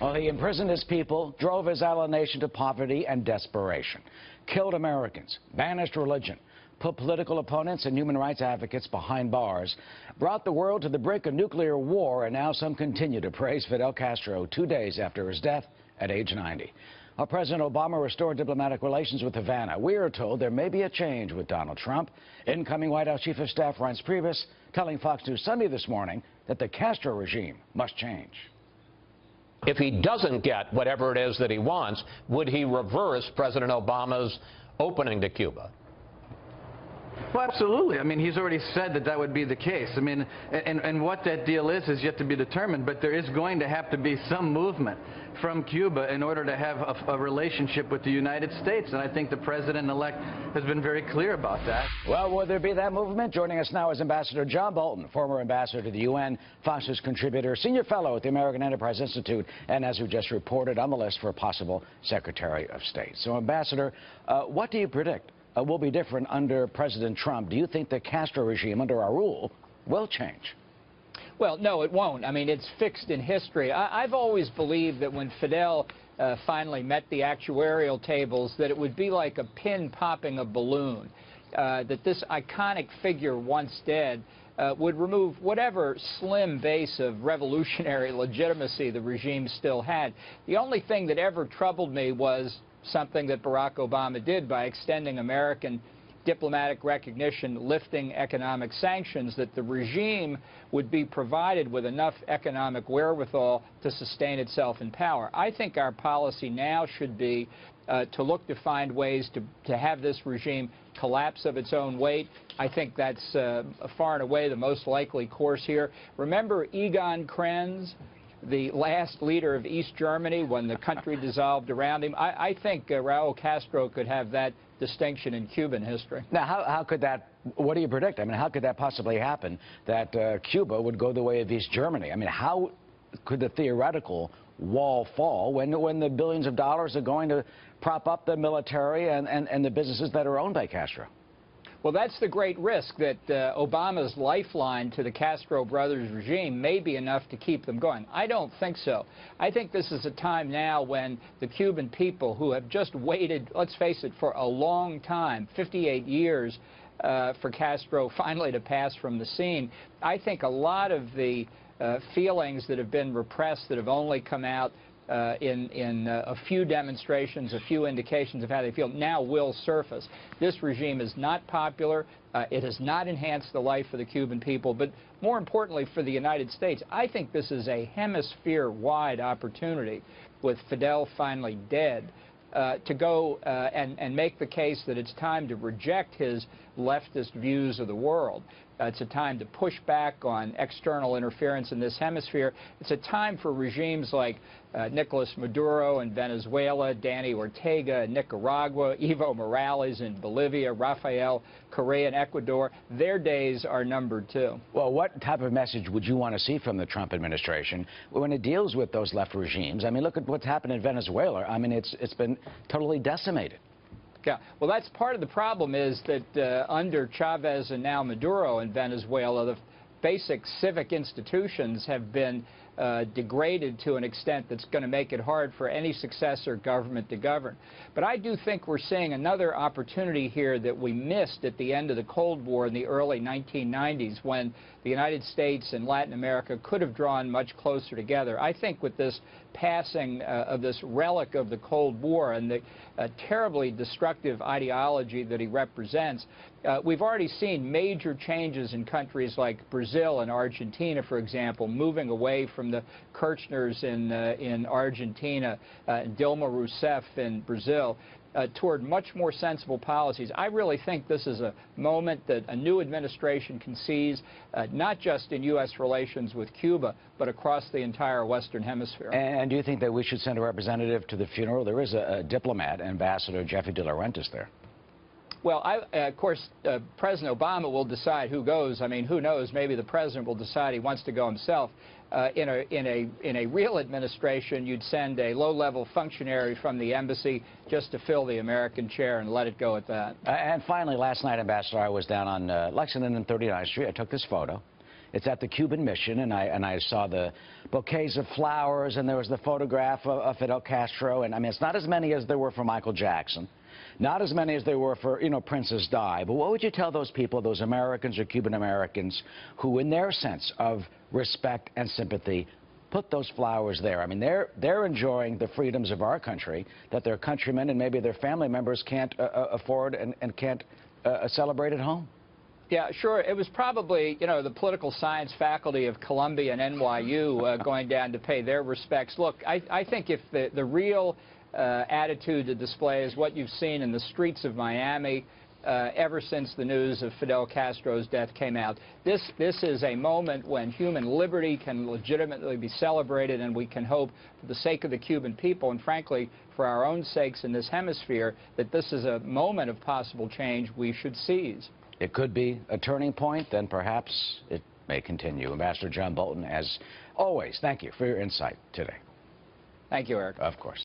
Well, he imprisoned his people, drove his ally nation to poverty and desperation, killed Americans, banished religion, put political opponents and human rights advocates behind bars, brought the world to the brink of nuclear war, and now some continue to praise Fidel Castro 2 days after his death at age 90. While President Obama restored diplomatic relations with Havana, we are told there may be a change with Donald Trump. Incoming White House Chief of Staff Reince Priebus telling Fox News Sunday this morning that the Castro regime must change. If he doesn't get whatever it is that he wants, would he reverse President Obama's opening to Cuba? Well, absolutely. I mean, he's already said that that would be the case. I mean, and what that deal is yet to be determined, but there is going to have to be some movement from Cuba in order to have a relationship with the United States, and I think the president-elect has been very clear about that. Well, will there be that movement? Joining us now is Ambassador John Bolton, former ambassador to the UN, Fox News contributor, senior fellow at the American Enterprise Institute, and as we just reported, on the list for a possible Secretary of State. So, Ambassador, what do you predict will be different under President Trump? Do you think the Castro regime under our rule will change? Well, no, it won't. I mean, it's fixed in history. I've always believed that when Fidel finally met the actuarial tables, that it would be like a pin popping a balloon, that this iconic figure once dead would remove whatever slim base of revolutionary legitimacy the regime still had. The only thing that ever troubled me was something that Barack Obama did by extending American diplomatic recognition, lifting economic sanctions, that the regime would be provided with enough economic wherewithal to sustain itself in power. I think our policy now should be to look to find ways to have this regime collapse of its own weight. I think that's far and away the most likely course here. Remember Egon Krenz, the last leader of East Germany, when the country dissolved around him? I think Raul Castro could have that distinction in Cuban history. Now, how could that, what do you predict? I mean, how could that possibly happen, that Cuba would go the way of East Germany? I mean, how could the theoretical wall fall when the billions of dollars are going to prop up the military and the businesses that are owned by Castro? Well, that's the great risk, that Obama's lifeline to the Castro brothers regime may be enough to keep them going. I don't think so. I think this is a time now when the Cuban people, who have just waited, let's face it, for a long time, 58 years, for Castro finally to pass from the scene, I think a lot of the feelings that have been repressed, that have only come out in a few demonstrations, a few indications of how they feel, now will surface. This regime is not popular. It has not enhanced the life of the Cuban people, but more importantly for the United States, I think this is a hemisphere-wide opportunity, with Fidel finally dead, to go and make the case that it's time to reject his leftist views of the world. It's a time to push back on external interference in this hemisphere. It's a time for regimes like Nicolas Maduro in Venezuela, Danny Ortega in Nicaragua, Evo Morales in Bolivia, Rafael Correa in Ecuador. Their days are numbered, too. Well, what type of message would you want to see from the Trump administration when it deals with those left regimes? I mean, look at what's happened in Venezuela. I mean, it's been totally decimated. Yeah, well, that's part of the problem, is that under Chavez and now Maduro in Venezuela, the basic civic institutions have been degraded to an extent that's going to make it hard for any successor government to govern. But I do think we're seeing another opportunity here that we missed at the end of the Cold War in the early 1990s, when the United States and Latin America could have drawn much closer together. I think with this passing of this relic of the Cold War and the terribly destructive ideology that he represents, we've already seen major changes in countries like Brazil and Argentina, for example, moving away from the Kirchners in Argentina, Dilma Rousseff in Brazil, toward much more sensible policies. I really think this is a moment that a new administration can seize, not just in U.S. relations with Cuba, but across the entire Western Hemisphere. And do you think that we should send a representative to the funeral? There is a diplomat, Ambassador Jeffrey De Laurentiis, there. Well, of course, President Obama will decide who goes. I mean, who knows? Maybe the president will decide he wants to go himself. In a real administration, you'd send a low-level functionary from the embassy just to fill the American chair and let it go at that. And finally, last night, Ambassador, I was down on Lexington and 39th Street. I took this photo. It's at the Cuban mission, and I saw the bouquets of flowers, and there was the photograph of Fidel Castro. And I mean, it's not as many as there were for Michael Jackson, not as many as there were for, you know, Princess Di. But what would you tell those people, those Americans or Cuban Americans, who in their sense of respect and sympathy put those flowers there? I mean, they're enjoying the freedoms of our country that their countrymen and maybe their family members can't afford and can't celebrate at home. Yeah, sure. It was probably, you know, the political science faculty of Columbia and NYU going down to pay their respects. Look, I think if the real attitude to display is what you've seen in the streets of Miami ever since the news of Fidel Castro's death came out. This is a moment when human liberty can legitimately be celebrated, and we can hope, for the sake of the Cuban people and, frankly, for our own sakes in this hemisphere, that this is a moment of possible change we should seize. It could be a turning point, and perhaps it may continue. Ambassador John Bolton, as always, thank you for your insight today. Thank you, Eric. Of course.